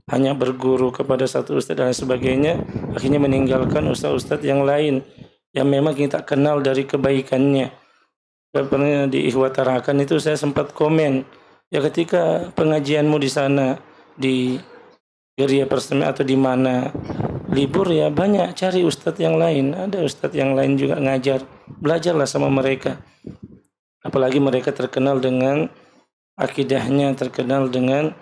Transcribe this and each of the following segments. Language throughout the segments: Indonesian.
hanya berguru kepada satu ustadz dan sebagainya, akhirnya meninggalkan ustadz-ustadz yang lain yang memang kita kenal dari kebaikannya. Pernah di Ikhwatarakan itu saya sempat komen, ya ketika pengajianmu di sana di Geria Persemi atau di mana libur ya banyak cari ustadz yang lain, ada ustadz yang lain juga ngajar, belajarlah sama mereka. Apalagi mereka terkenal dengan akidahnya, terkenal dengan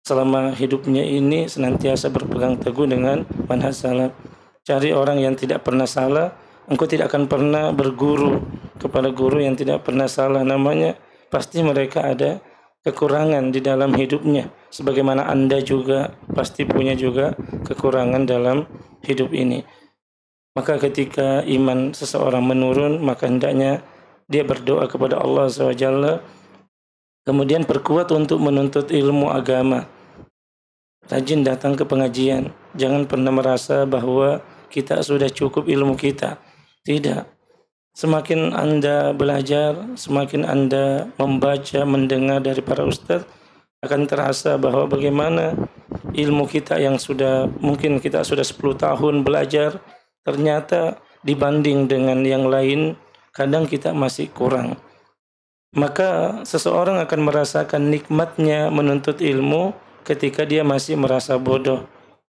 selama hidupnya ini senantiasa berpegang teguh dengan manhaj salaf. Cari orang yang tidak pernah salah, engkau tidak akan pernah berguru kepada guru yang tidak pernah salah. Namanya pasti mereka ada kekurangan di dalam hidupnya, sebagaimana Anda juga pasti punya juga kekurangan dalam hidup ini. Maka ketika iman seseorang menurun, maka hendaknya dia berdoa kepada Allah SWT, kemudian perkuat untuk menuntut ilmu agama. Rajin datang ke pengajian. Jangan pernah merasa bahwa kita sudah cukup ilmu kita. Tidak. Semakin Anda belajar, semakin Anda membaca, mendengar dari para ustadz, akan terasa bahwa bagaimana ilmu kita yang sudah, mungkin kita sudah 10 tahun belajar, ternyata dibanding dengan yang lain, kadang kita masih kurang. Maka seseorang akan merasakan nikmatnya menuntut ilmu ketika dia masih merasa bodoh.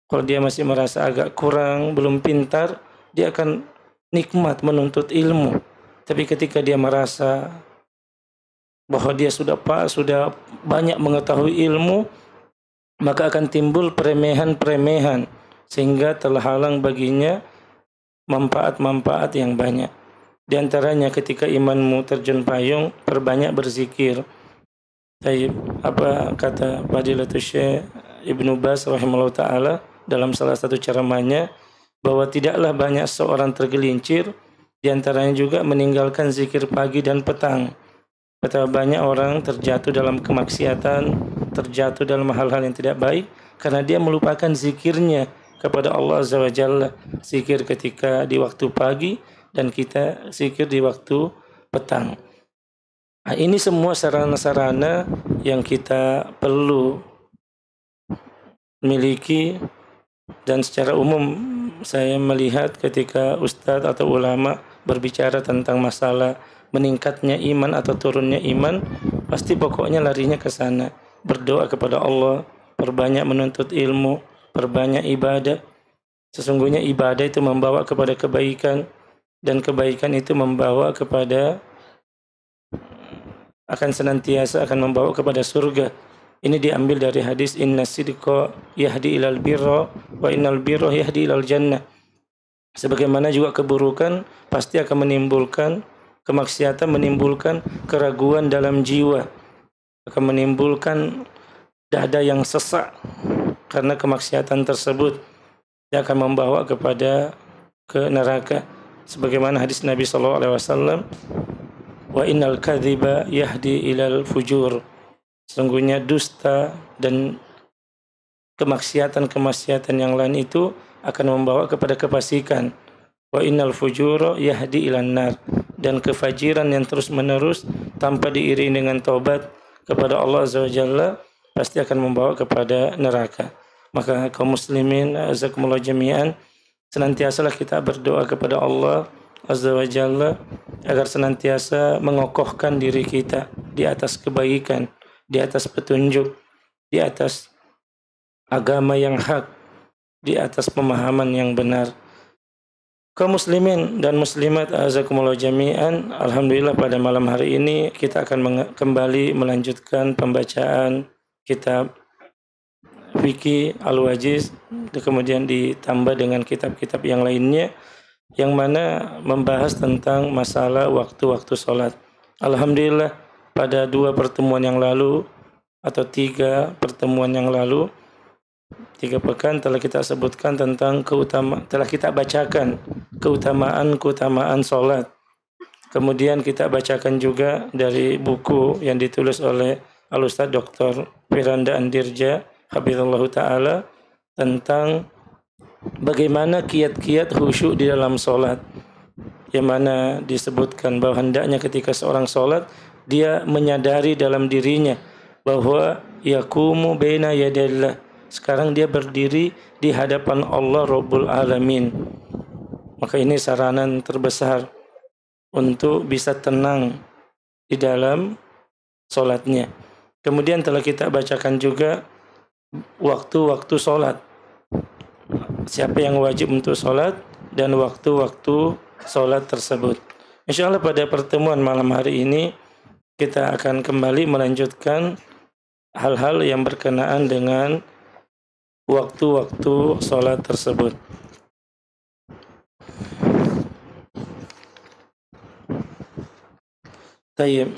Kalau dia masih merasa agak kurang, belum pintar, dia akan nikmat menuntut ilmu. Tapi ketika dia merasa bahwa dia sudah banyak mengetahui ilmu, maka akan timbul peremehan-peremehan sehingga terhalang baginya manfaat-manfaat yang banyak. Di antaranya ketika imanmu terjun payung, perbanyak berzikir. Apa kata Fadilatul Syekh Ibnu Baz rahimahullah ta'ala dalam salah satu ceramahnya, bahwa tidaklah banyak seorang tergelincir, di antaranya juga meninggalkan zikir pagi dan petang. Betapa banyak orang terjatuh dalam kemaksiatan, terjatuh dalam hal-hal yang tidak baik, karena dia melupakan zikirnya kepada Allah Azza wa Jalla. Zikir ketika di waktu pagi, dan kita zikir di waktu petang. Nah, ini semua sarana-sarana yang kita perlu miliki, dan secara umum saya melihat ketika ustadz atau ulama berbicara tentang masalah meningkatnya iman atau turunnya iman, pasti pokoknya larinya ke sana. Berdoa kepada Allah, perbanyak menuntut ilmu, perbanyak ibadah. Sesungguhnya ibadah itu membawa kepada kebaikan, dan kebaikan itu membawa kepada, akan senantiasa akan membawa kepada surga. Ini diambil dari hadis inna sidqa yahdi ilal birra wa innal birra yahdi ilal jannah. Sebagaimana juga keburukan pasti akan menimbulkan kemaksiatan, menimbulkan keraguan dalam jiwa, akan menimbulkan dada yang sesak karena kemaksiatan tersebut, yang akan membawa kepada ke neraka. Sebagaimana hadis Nabi SAW, wa innal kadhiba yahdi ilal fujur. Sesungguhnya dusta dan kemaksiatan yang lain itu akan membawa kepada kefasikan. Wa innal fujura yahdi ilan nar. Dan kefajiran yang terus menerus tanpa diiringi dengan taubat kepada Allah Azza wa Jalla pasti akan membawa kepada neraka. Maka kaum muslimin azakumullah jami'an, senantiasalah kita berdoa kepada Allah Azza wa Jalla agar senantiasa mengokohkan diri kita di atas kebaikan, di atas petunjuk, di atas agama yang hak, di atas pemahaman yang benar. Kaum muslimin dan muslimat azakumullah jami'an, alhamdulillah pada malam hari ini kita akan kembali melanjutkan pembacaan kitab Fiqih Al-Wajiz, kemudian ditambah dengan kitab-kitab yang lainnya yang mana membahas tentang masalah waktu-waktu sholat. Alhamdulillah pada 2 pertemuan yang lalu atau 3 pertemuan yang lalu, 3 pekan telah kita sebutkan tentang telah kita bacakan keutamaan sholat. Kemudian kita bacakan juga dari buku yang ditulis oleh Al-Ustadz Dr. Firanda Andirja Hafizallahu Ta'ala tentang bagaimana kiat-kiat khusyuk di dalam sholat, yang mana disebutkan bahwa hendaknya ketika seorang sholat dia menyadari dalam dirinya bahwa yaqumu baina yadillah, sekarang dia berdiri di hadapan Allah Rabbul Alamin. Maka ini saranan terbesar untuk bisa tenang di dalam sholatnya. Kemudian telah kita bacakan juga waktu-waktu sholat. Siapa yang wajib untuk sholat dan waktu-waktu sholat tersebut. Insya Allah pada pertemuan malam hari ini kita akan kembali melanjutkan hal-hal yang berkenaan dengan waktu-waktu sholat tersebut. Tayyib,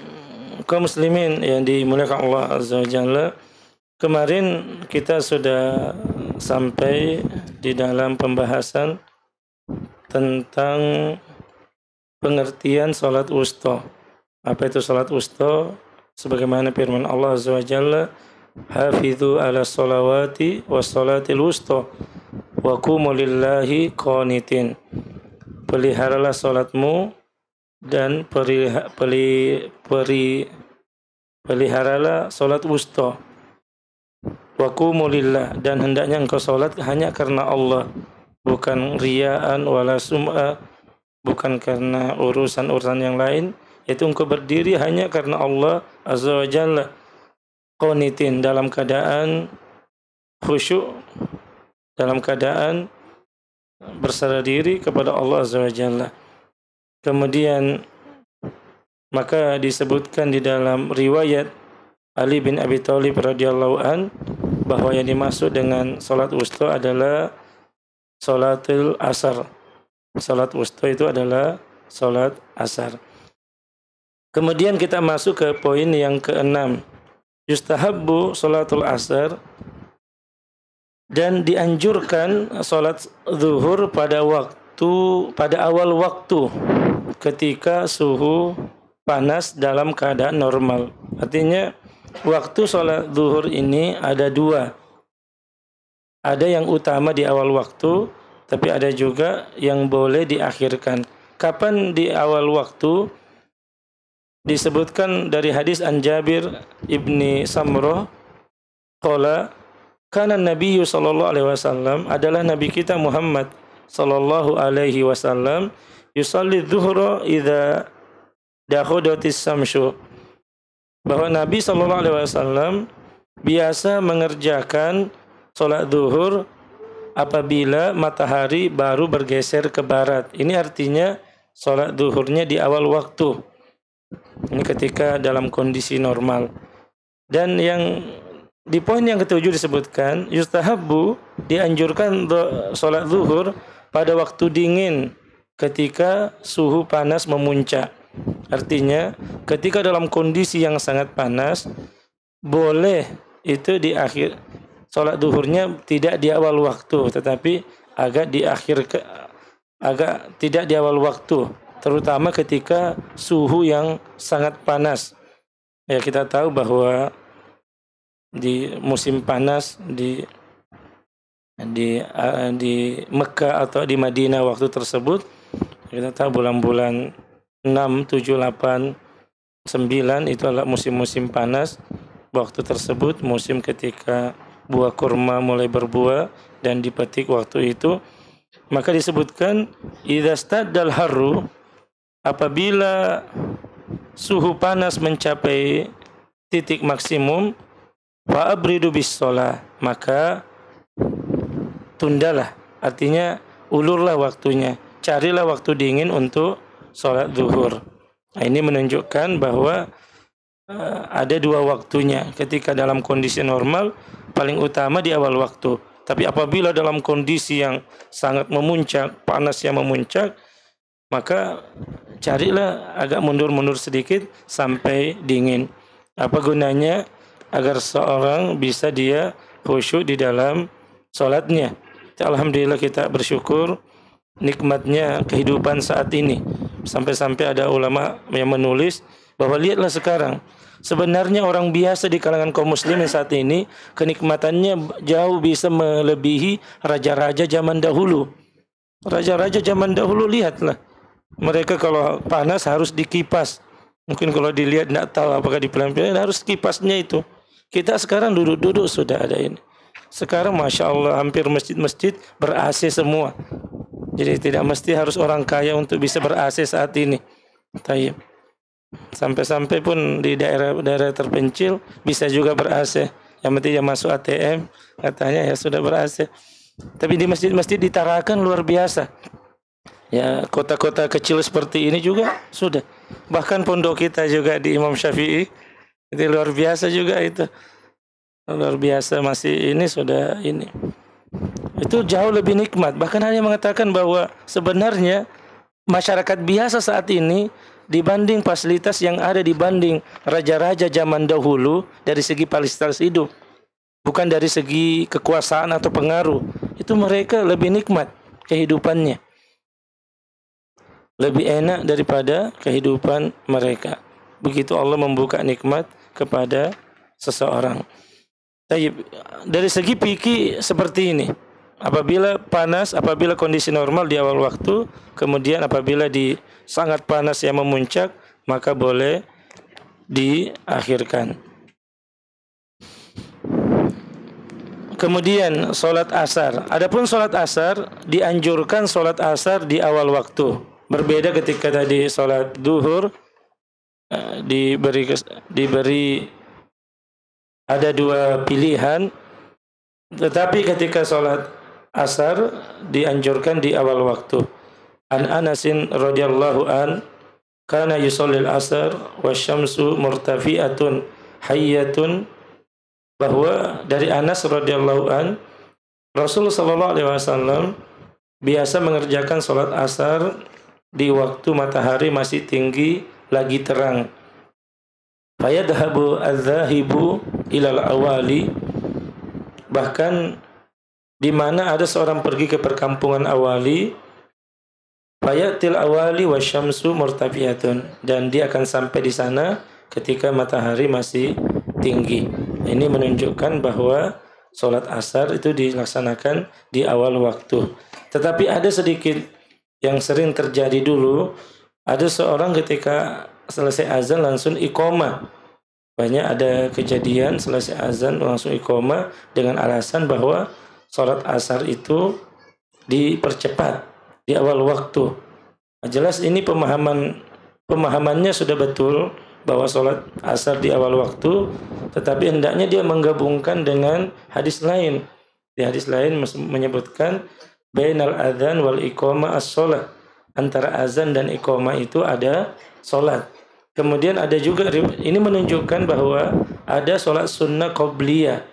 kaum muslimin yang dimuliakan Allah Azza wa Jalla, kemarin kita sudah sampai di dalam pembahasan tentang pengertian salat wusta. Apa itu salat wusta? Sebagaimana firman Allah Azza wa Jalla, "Hafidhu 'ala sholawati was salatil wusta wa qumu lillahi qanitin." Peliharalah salatmu dan peliharalah salat wusta. Wa qumu lillah, dan hendaknya engkau salat hanya karena Allah, bukan riyaan wala sum'a, bukan karena urusan-urusan yang lain, yaitu engkau berdiri hanya karena Allah Azza wa Jalla. Qanitin, dalam keadaan khusyuk, dalam keadaan berserah diri kepada Allah Azza wa Jalla. Kemudian maka disebutkan di dalam riwayat Ali bin Abi Thalib radhiyallahu an bahwa yang dimaksud dengan salat wusta adalah salatul asar. Salat wusta itu adalah salat asar. Kemudian kita masuk ke poin yang keenam. Yustahabbu salatul asar, dan dianjurkan salat zuhur pada awal waktu ketika suhu panas dalam keadaan normal. Artinya waktu salat zuhur ini ada dua. Ada yang utama di awal waktu, tapi ada juga yang boleh diakhirkan. Kapan di awal waktu? Disebutkan dari hadis an Jabir ibni Samrah qala kana Nabi sallallahu alaihi wasallam, adalah Nabi kita Muhammad sallallahu alaihi wasallam, yusalli dhuhra idza dakhudatis samsu, bahwa Nabi sallallahu alaihi wasallam biasa mengerjakan salat zuhur apabila matahari baru bergeser ke barat. Ini artinya salat zuhurnya di awal waktu. Ini ketika dalam kondisi normal. Dan yang di poin yang ketujuh disebutkan yustahabbu, dianjurkan salat zuhur pada waktu dingin ketika suhu panas memuncak. Artinya ketika dalam kondisi yang sangat panas, boleh itu di akhir salat zuhurnya tidak di awal waktu, tetapi agak tidak di awal waktu, terutama ketika suhu yang sangat panas. Ya, kita tahu bahwa di musim panas di Mekah atau di Madinah waktu tersebut, kita tahu bulan-bulan 6, 7, 8, 9 itu adalah musim-musim panas. Waktu tersebut musim ketika buah kurma mulai berbuah dan dipetik waktu itu. Maka disebutkan idza staddal harru, apabila suhu panas mencapai titik maksimum, fa abridu bis shalah, maka tundalah, artinya ulurlah waktunya, carilah waktu dingin untuk salat zuhur. Nah, ini menunjukkan bahwa ada dua waktunya. Ketika dalam kondisi normal paling utama di awal waktu, tapi apabila dalam kondisi yang sangat memuncak, panas yang memuncak, maka carilah agak mundur-mundur sedikit sampai dingin. Apa gunanya? Agar seorang bisa dia khusyuk di dalam sholatnya. Alhamdulillah kita bersyukur nikmatnya kehidupan saat ini. Sampai-sampai ada ulama yang menulis bahwa lihatlah sekarang, sebenarnya orang biasa di kalangan kaum muslimin saat ini kenikmatannya jauh bisa melebihi raja-raja zaman dahulu. Raja-raja zaman dahulu, lihatlah, mereka kalau panas harus dikipas. Mungkin kalau dilihat tidak tahu apakah di pelan-pelan harus kipasnya itu. Kita sekarang duduk-duduk sudah ada ini. Sekarang Masya Allah hampir masjid-masjid ber-AC semua. Jadi tidak mesti harus orang kaya untuk bisa ber-AC saat ini. Tayyib. Sampai-sampai pun di daerah-daerah terpencil bisa juga ber-AC. Yang penting yang masuk ATM katanya ya sudah ber-AC. Tapi di masjid-masjid di Tarakan luar biasa. Ya, kota-kota kecil seperti ini juga sudah. Bahkan pondok kita juga di Imam Syafi'i itu luar biasa juga itu. Luar biasa masih ini sudah ini. Itu jauh lebih nikmat. Bahkan ada yang mengatakan bahwa sebenarnya masyarakat biasa saat ini dibanding fasilitas yang ada dibanding raja-raja zaman dahulu dari segi fasilitas hidup, bukan dari segi kekuasaan atau pengaruh, itu mereka lebih nikmat kehidupannya, lebih enak daripada kehidupan mereka. Begitu Allah membuka nikmat kepada seseorang. Dari segi fikih seperti ini. Apabila panas, apabila kondisi normal di awal waktu, kemudian apabila di sangat panas yang memuncak, maka boleh diakhirkan. Kemudian sholat asar. Adapun sholat asar, dianjurkan sholat asar di awal waktu. Berbeda ketika tadi sholat duhur, diberi ada dua pilihan. Tetapi ketika sholat asar dianjurkan di awal waktu. An Anasin radhiyallahu an kana yusallil asar wasyamsu murtafi'atun hayyatun, bahwa dari Anas radhiyallahu an Rasul sallallahu alaihi wasallam biasa mengerjakan sholat asar di waktu matahari masih tinggi lagi terang. Fayadhabu adz-dzahibu ilal awali, bahkan di mana ada seorang pergi ke perkampungan awali, fayatil awali wasyamsu murtafiatun, dan dia akan sampai di sana ketika matahari masih tinggi. Ini menunjukkan bahwa sholat asar itu dilaksanakan di awal waktu. Tetapi ada sedikit yang sering terjadi dulu, ada seorang ketika selesai azan langsung iqamah. Banyak ada kejadian selesai azan langsung iqamah dengan alasan bahwa sholat asar itu dipercepat di awal waktu. Jelas ini pemahamannya sudah betul bahwa sholat asar di awal waktu, tetapi hendaknya dia menggabungkan dengan hadis lain. Di hadis lain menyebutkan bainal adzan wal iqamah as-shalah, antara azan dan iqamah itu ada sholat. Kemudian ada juga, ini menunjukkan bahwa ada sholat sunnah qobliyah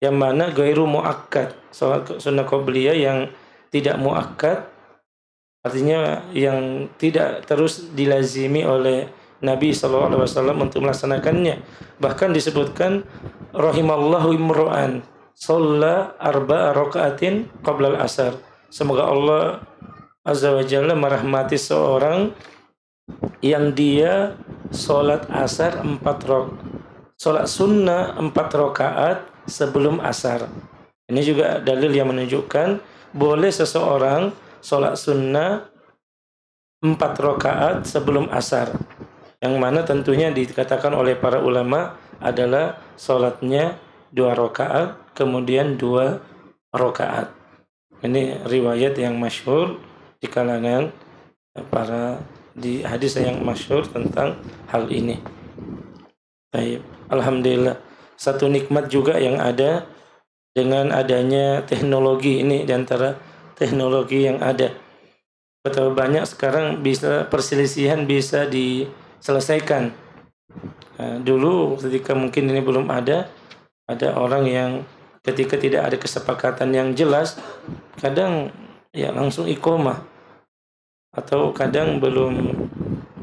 yang mana ghairu muakkad. Sholat sunnah qobliyah yang tidak muakkad, artinya yang tidak terus dilazimi oleh Nabi SAW untuk melaksanakannya. Bahkan disebutkan rahimallahu imro'an shalla arba'a raka'atin qabla al-asar. Semoga Allah Azza wa Jalla merahmati seorang yang dia sholat asar 4 rakaat, sholat sunnah 4 rakaat sebelum asar. Ini juga dalil yang menunjukkan boleh seseorang sholat sunnah 4 rakaat sebelum asar, yang mana tentunya dikatakan oleh para ulama adalah sholatnya 2 rakaat kemudian 2 rakaat. Ini riwayat yang masyhur di kalangan para, di hadis yang masyhur tentang hal ini. Baik, alhamdulillah, satu nikmat juga yang ada dengan adanya teknologi ini, di antara teknologi yang ada. Betapa banyak sekarang bisa perselisihan bisa diselesaikan. Dulu ketika mungkin ini belum ada orang yang ketika tidak ada kesepakatan yang jelas, kadang ya langsung iqamah, atau kadang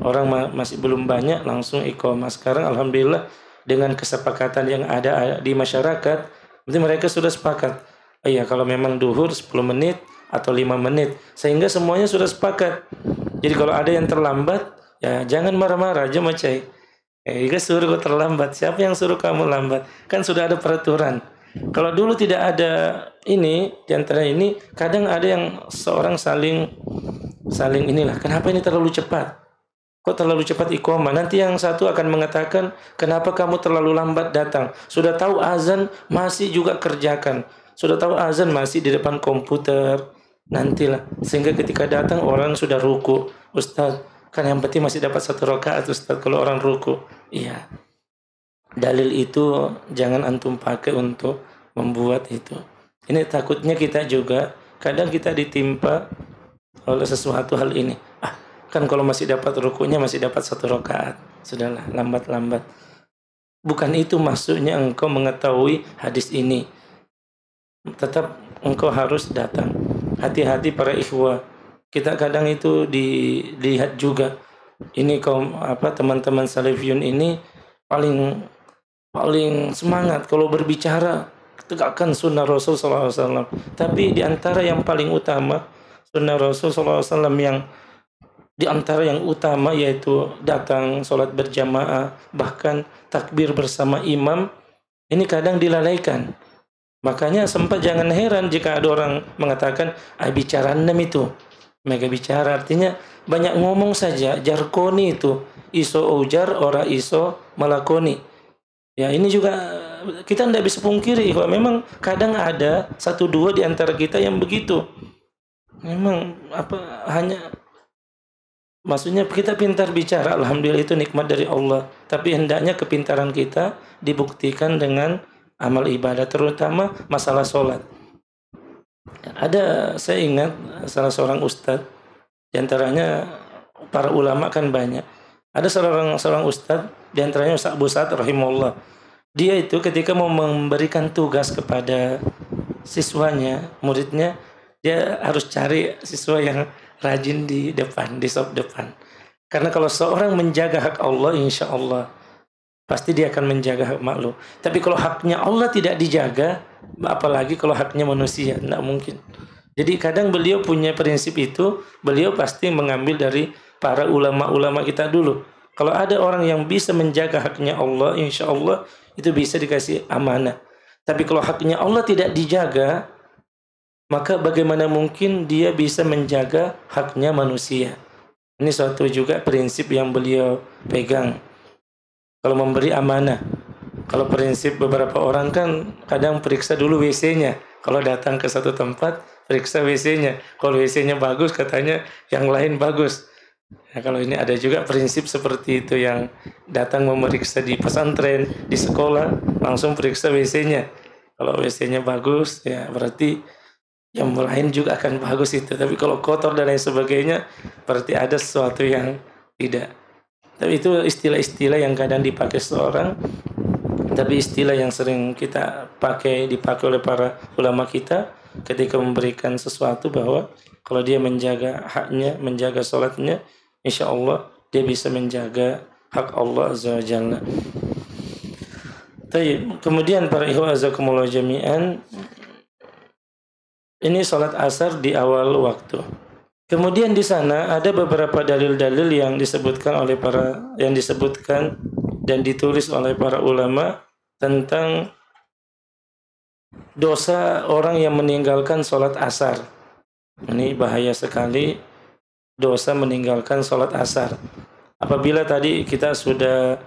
orang masih belum banyak langsung iqamah. Sekarang alhamdulillah dengan kesepakatan yang ada di masyarakat, berarti mereka sudah sepakat. Iya, kalau memang duhur 10 menit atau 5 menit, sehingga semuanya sudah sepakat. Jadi kalau ada yang terlambat, ya jangan marah-marah aja macai. Jika suruh kau terlambat, siapa yang suruh kamu lambat? Kan sudah ada peraturan. Kalau dulu tidak ada ini, di antara ini kadang ada yang seorang saling inilah, kenapa ini terlalu cepat? kok terlalu cepat iqamah. Nanti yang satu akan mengatakan, kenapa kamu terlalu lambat datang? Sudah tahu azan masih juga kerjakan. Sudah tahu azan masih di depan komputer. Nantilah. Sehingga ketika datang orang sudah ruku. Ustaz, kan yang penting masih dapat 1 rakaat Ustaz kalau orang ruku. Iya. Dalil itu jangan antum pakai untuk membuat itu. Ini takutnya kita juga, kadang kita ditimpa oleh sesuatu hal ini. Kan kalau masih dapat rukunya masih dapat 1 rakaat. Sudahlah, lambat-lambat. Bukan itu maksudnya engkau mengetahui hadis ini. Tetap engkau harus datang. Hati-hati para ikhwah. Kita kadang itu dilihat juga. Ini kaum teman-teman salafiyun ini paling semangat kalau berbicara, tegakkan sunnah Rasul SAW. Tapi di antara yang paling utama sunnah Rasul SAW yang di antara yang utama yaitu datang sholat berjamaah, bahkan takbir bersama imam, ini kadang dilalaikan. Makanya sempat jangan heran jika ada orang mengatakan, bicara 6 itu. Mereka bicara artinya banyak ngomong saja, jarkoni itu. Iso ujar, ora iso melakoni. Ya ini juga kita tidak bisa pungkiri bahwa memang kadang ada 1-2 di antara kita yang begitu. Memang maksudnya kita pintar bicara, alhamdulillah itu nikmat dari Allah. Tapi hendaknya kepintaran kita dibuktikan dengan amal ibadah, terutama masalah sholat. Saya ingat salah seorang ustadz, diantaranya para ulama kan banyak. Ada seorang ustadz, diantaranya Ustaz Abu Sa'ad rahimahullah. Dia itu ketika mau memberikan tugas kepada siswanya, muridnya, dia harus cari siswa yang rajin di depan, di sop depan. Karena kalau seorang menjaga hak Allah, insya Allah pasti dia akan menjaga hak makhluk. Tapi kalau haknya Allah tidak dijaga, apalagi kalau haknya manusia, tidak mungkin. Jadi kadang beliau punya prinsip itu, beliau pasti mengambil dari para ulama-ulama kita dulu. Kalau ada orang yang bisa menjaga haknya Allah, insya Allah itu bisa dikasih amanah. Tapi kalau haknya Allah tidak dijaga, maka bagaimana mungkin dia bisa menjaga haknya manusia? Ini suatu juga prinsip yang beliau pegang. Kalau memberi amanah. Kalau prinsip beberapa orang kan kadang periksa dulu WC-nya. Kalau datang ke satu tempat, periksa WC-nya. Kalau WC-nya bagus, katanya yang lain bagus. Nah, kalau ini ada juga prinsip seperti itu yang datang memeriksa di pesantren, di sekolah, langsung periksa WC-nya. Kalau WC-nya bagus, ya berarti yang lain juga akan bagus itu. Tapi kalau kotor dan lain sebagainya, berarti ada sesuatu yang tidak. Tapi itu istilah-istilah yang kadang dipakai seorang. Tapi istilah yang sering dipakai oleh para ulama kita ketika memberikan sesuatu, bahwa kalau dia menjaga haknya, menjaga sholatnya, insya Allah dia bisa menjaga hak Allah Azza wa Jalla. Kemudian para ikhwah azakumullah jami'an, ini salat asar di awal waktu. Kemudian di sana ada beberapa dalil-dalil yang disebutkan dan ditulis oleh para ulama tentang dosa orang yang meninggalkan salat asar. Ini bahaya sekali, dosa meninggalkan salat asar. Apabila tadi kita sudah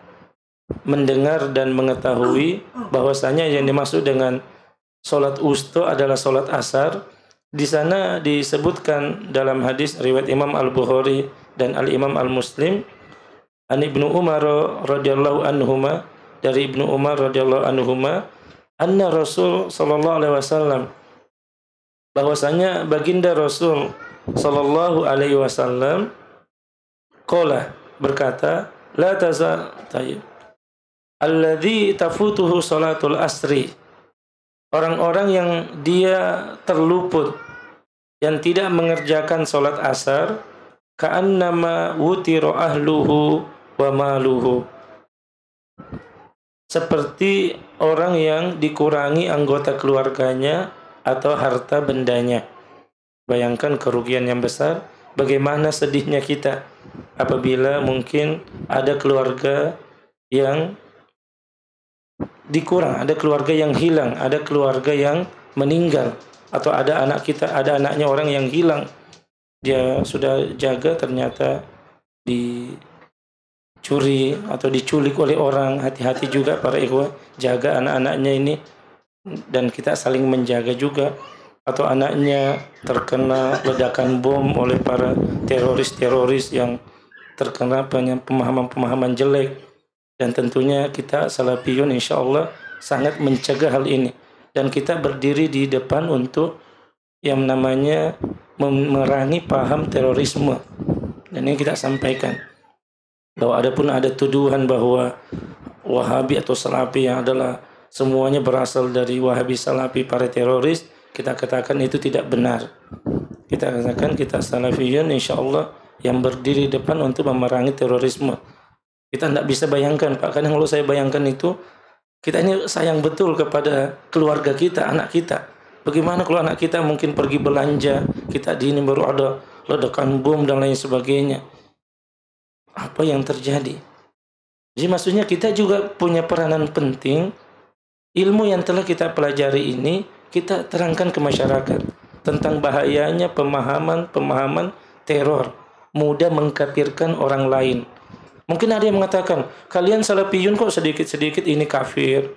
mendengar dan mengetahui bahwasanya yang dimaksud dengan salat wusta adalah salat asar, di sana disebutkan dalam hadis riwayat Imam Al-Bukhari dan Al-Imam Al-Muslim, an Ibnu Umar radhiyallahu anhuma, dari Ibnu Umar radhiyallahu anhuma, anna Rasul sallallahu alaihi wasallam, bahwasanya baginda Rasul sallallahu alaihi wasallam qala, berkata, la tazal alladzi tafutuhu salatul asri, orang-orang yang dia terluput, yang tidak mengerjakan salat asar, ka'annama wutira ahluhu wa maluhu, seperti orang yang dikurangi anggota keluarganya atau harta bendanya. Bayangkan kerugian yang besar. Bagaimana sedihnya kita apabila mungkin ada keluarga yang dikurang, ada keluarga yang hilang, ada keluarga yang meninggal, atau ada anaknya orang yang hilang, dia sudah jaga ternyata dicuri atau diculik oleh orang, hati-hati juga para ikhwah, jaga anak-anaknya ini, dan kita saling menjaga juga. Atau anaknya terkena ledakan bom oleh para teroris-teroris yang terkena pemahaman-pemahaman jelek, dan tentunya kita salafiyun insya Allah sangat mencegah hal ini, dan kita berdiri di depan untuk yang namanya memerangi paham terorisme. Dan ini kita sampaikan bahwa ada tuduhan bahwa Wahabi atau Salafi yang adalah semuanya berasal dari Wahabi Salafi para teroris, kita katakan itu tidak benar. Kita katakan kita Salafiyun insya Allah yang berdiri depan untuk memerangi terorisme. Kita tidak bisa bayangkan Pak, kadang kalau saya bayangkan itu, kita ini sayang betul kepada keluarga kita, anak kita. Bagaimana kalau anak kita mungkin pergi belanja, kita di ini baru ada ledakan bom dan lain sebagainya. Apa yang terjadi? Jadi maksudnya kita juga punya peranan penting. Ilmu yang telah kita pelajari ini kita terangkan ke masyarakat tentang bahayanya pemahaman teror, mudah mengkafirkan orang lain. Mungkin ada yang mengatakan, kalian salafiyun kok sedikit-sedikit ini kafir.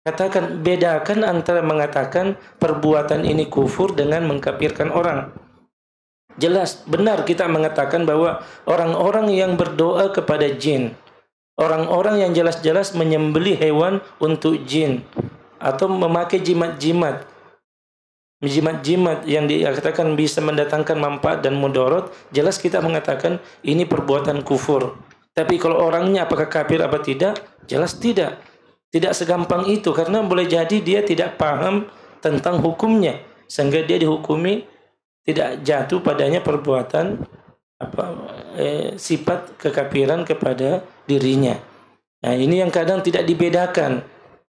Katakan, bedakan antara mengatakan perbuatan ini kufur dengan mengkafirkan orang. Jelas, benar kita mengatakan bahwa orang-orang yang berdoa kepada jin, orang-orang yang jelas-jelas menyembelih hewan untuk jin, atau memakai jimat-jimat yang dikatakan bisa mendatangkan manfaat dan mudarat, jelas kita mengatakan ini perbuatan kufur. Tapi kalau orangnya apakah kafir apa tidak? Jelas tidak. Tidak segampang itu, karena boleh jadi dia tidak paham tentang hukumnya sehingga dia dihukumi tidak jatuh padanya perbuatan sifat kekafiran kepada dirinya. Nah, ini yang kadang tidak dibedakan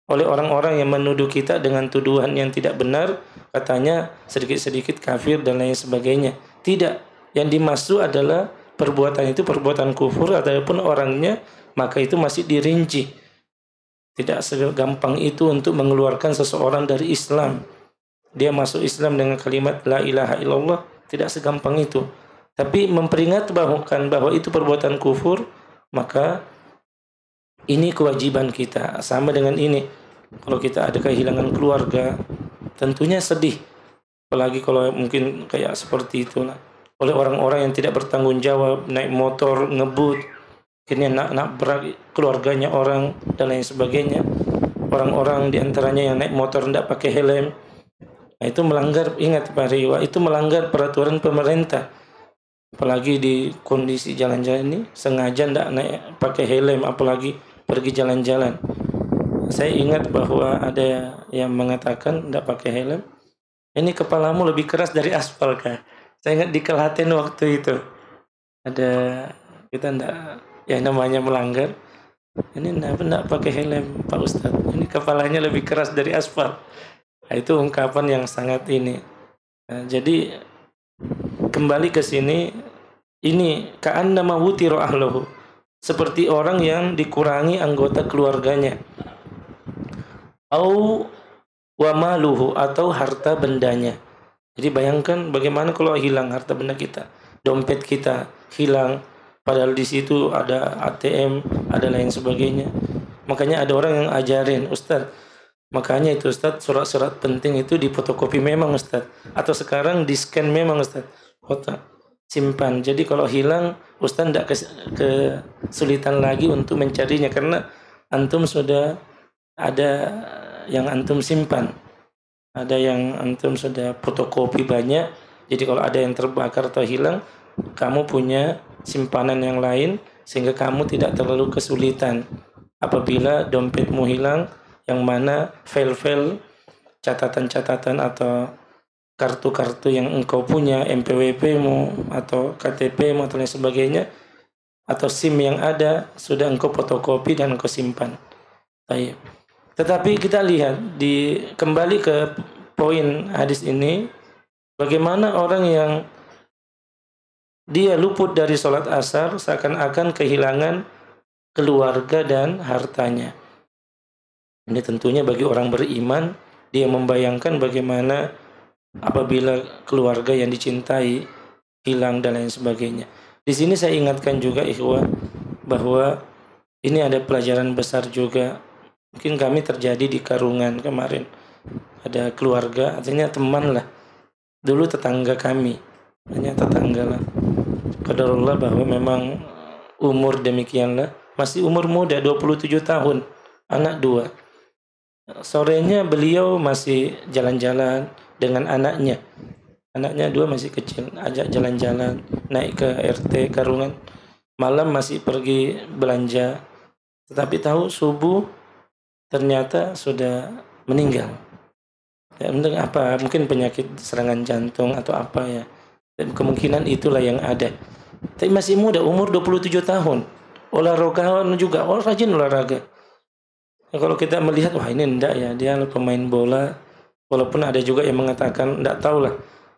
oleh orang-orang yang menuduh kita dengan tuduhan yang tidak benar, katanya sedikit-sedikit kafir dan lain sebagainya. Tidak, yang dimaksud adalah perbuatan itu perbuatan kufur ataupun orangnya, maka itu masih dirinci. Tidak segampang itu untuk mengeluarkan seseorang dari Islam. Dia masuk Islam dengan kalimat la ilaha illallah, tidak segampang itu. Tapi memperingat bahwa itu perbuatan kufur, maka ini kewajiban kita. Sama dengan ini, kalau kita ada kehilangan keluarga, tentunya sedih. Apalagi kalau mungkin kayak seperti itu oleh orang-orang yang tidak bertanggung jawab, naik motor, ngebut, akhirnya nabrak keluarganya orang dan lain sebagainya. Orang-orang diantaranya yang naik motor tidak pakai helm, nah, itu melanggar, ingat Pak Riwa, itu melanggar peraturan pemerintah. Apalagi di kondisi jalan-jalan ini, sengaja tidak naik pakai helm, apalagi pergi jalan-jalan. Saya ingat bahwa ada yang mengatakan tidak pakai helm, ini kepalamu lebih keras dari aspal kan. Saya ingat di Kelaten waktu itu ada, kita tidak, ya namanya melanggar, ini tidak pakai helm Pak Ustadz, ini kepalanya lebih keras dari aspal. Nah, itu ungkapan yang sangat ini. Nah, jadi kembali ke sini, ini ka'annama wutiru ahlahu, seperti orang yang dikurangi anggota keluarganya. Au wa maluhu, atau harta bendanya. Jadi bayangkan bagaimana kalau hilang harta benda kita, dompet kita hilang, padahal di situ ada ATM, ada lain sebagainya. Makanya ada orang yang ajarin, Ustadz, makanya itu Ustadz, surat-surat penting itu difotokopi memang Ustadz, atau sekarang di scan memang Ustadz, foto simpan. Jadi kalau hilang Ustadz tidak kesulitan lagi untuk mencarinya, karena antum sudah ada yang antum simpan, ada yang antum sudah fotokopi banyak. Jadi kalau ada yang terbakar atau hilang, kamu punya simpanan yang lain sehingga kamu tidak terlalu kesulitan apabila dompetmu hilang, yang mana file-file catatan-catatan atau kartu-kartu yang engkau punya, NPWP-mu atau KTP-mu atau lain sebagainya, atau SIM yang ada sudah engkau fotokopi dan engkau simpan. Baik. Tetapi kita lihat kembali ke poin hadis ini, bagaimana orang yang dia luput dari sholat asar seakan-akan kehilangan keluarga dan hartanya. Ini tentunya bagi orang beriman, dia membayangkan bagaimana apabila keluarga yang dicintai hilang dan lain sebagainya. Di sini saya ingatkan juga ikhwah bahwa Ini ada pelajaran besar juga. Mungkin kami terjadi di Karungan kemarin. Ada keluarga, artinya teman lah. Dulu tetangga kami, hanya tetangga lah. Qadarullah bahwa memang umur demikianlah. Masih umur muda, 27 tahun, anak 2. Sorenya beliau masih jalan-jalan dengan anaknya. Anaknya 2 masih kecil, ajak jalan-jalan, naik ke RT Karungan. Malam masih pergi belanja. Tetapi tahu subuh ternyata sudah meninggal. Ya, apa? Mungkin penyakit serangan jantung atau apa ya. Dan kemungkinan itulah yang ada. Tapi masih muda, umur 27 tahun. Olahraga juga, rajin olahraga. Ya, kalau kita melihat, wah ini enggak ya, dia pemain bola. Walaupun ada juga yang mengatakan, enggak tahu lah.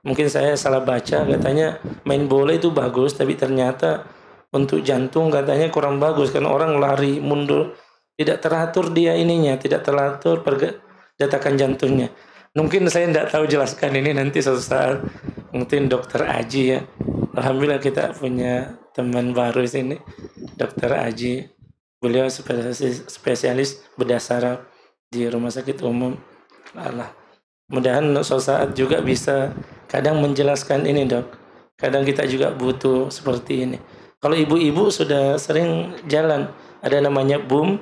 Mungkin saya salah baca, katanya main bola itu bagus, tapi ternyata untuk jantung katanya kurang bagus. Karena orang lari, mundur, tidak teratur dia ininya, tidak teratur datakan jantungnya. Mungkin saya enggak tahu jelaskan ini nanti suatu saat. Mungkin dokter Aji ya. Alhamdulillah kita punya teman baru di sini, dokter Aji. Beliau spesialis bedah saraf di rumah sakit umum. Allah. Mudahan suatu saat juga bisa kadang menjelaskan ini dok. Kadang kita juga butuh seperti ini. Kalau ibu-ibu sudah sering jalan, ada namanya BUM.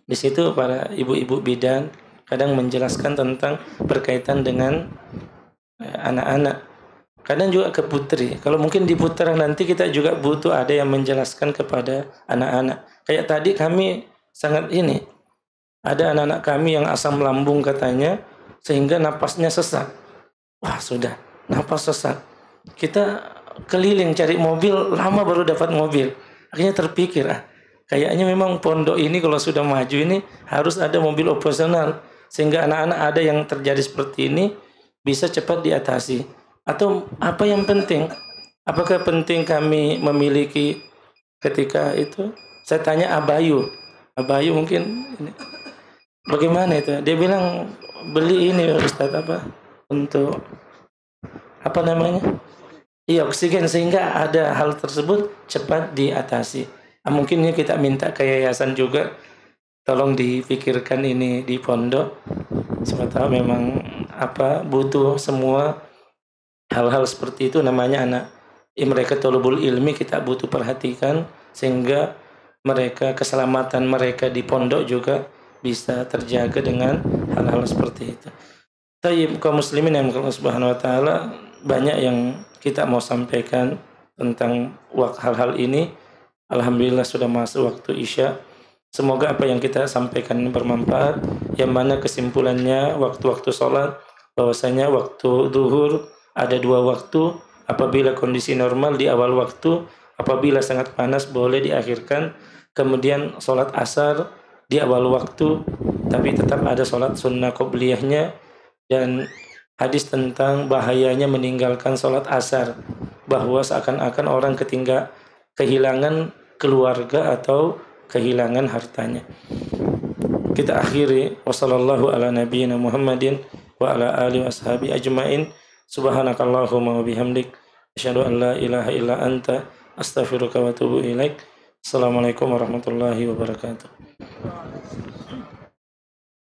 Di situ para ibu-ibu bidan kadang menjelaskan tentang berkaitan dengan anak-anak. Kadang juga ke putri. Kalau mungkin di putra nanti kita juga butuh ada yang menjelaskan kepada anak-anak. Kayak tadi kami sangat ini. Ada anak-anak kami yang asam lambung katanya, sehingga napasnya sesak. Wah sudah, napas sesak. Kita keliling cari mobil, lama baru dapat mobil. Akhirnya terpikir, kayaknya memang pondok ini kalau sudah maju ini harus ada mobil operasional. Sehingga anak-anak ada yang terjadi seperti ini bisa cepat diatasi. Atau apa yang penting? Apakah penting kami memiliki ketika itu? Saya tanya Abayu mungkin ini. Bagaimana itu? Dia bilang beli ini Ustadz apa? Untuk apa namanya? Iya oksigen sehingga ada hal tersebut cepat diatasi. Mungkin ini kita minta ke yayasan juga. Tolong dipikirkan ini di pondok. Siapa tahu memang butuh semua hal-hal seperti itu namanya anak. Mereka tolobul ilmi kita butuh perhatikan sehingga mereka keselamatan mereka di pondok juga bisa terjaga dengan hal-hal seperti itu. Tayyib kaum muslimin yang Allah Subhanahu wa taala, banyak yang kita mau sampaikan tentang hal-hal ini. Alhamdulillah sudah masuk waktu Isya. Semoga apa yang kita sampaikan ini bermanfaat. Yang mana kesimpulannya waktu-waktu sholat, bahwasanya waktu zuhur ada 2 waktu. Apabila kondisi normal di awal waktu, apabila sangat panas boleh diakhirkan. Kemudian sholat asar di awal waktu, tapi tetap ada sholat sunnah qobliyahnya. Dan hadis tentang bahayanya meninggalkan sholat asar, bahwa seakan-akan orang kehilangan keluarga atau kehilangan hartanya. Kita akhiri wassallallahu ala nabiyyina Muhammadin wa ala alihi washabi ajmain. Subhanakallahumma wa bihamdik asyhadu an la ilaha illa anta astaghfiruka wa atubu ilaik. Assalamualaikum warahmatullahi wabarakatuh.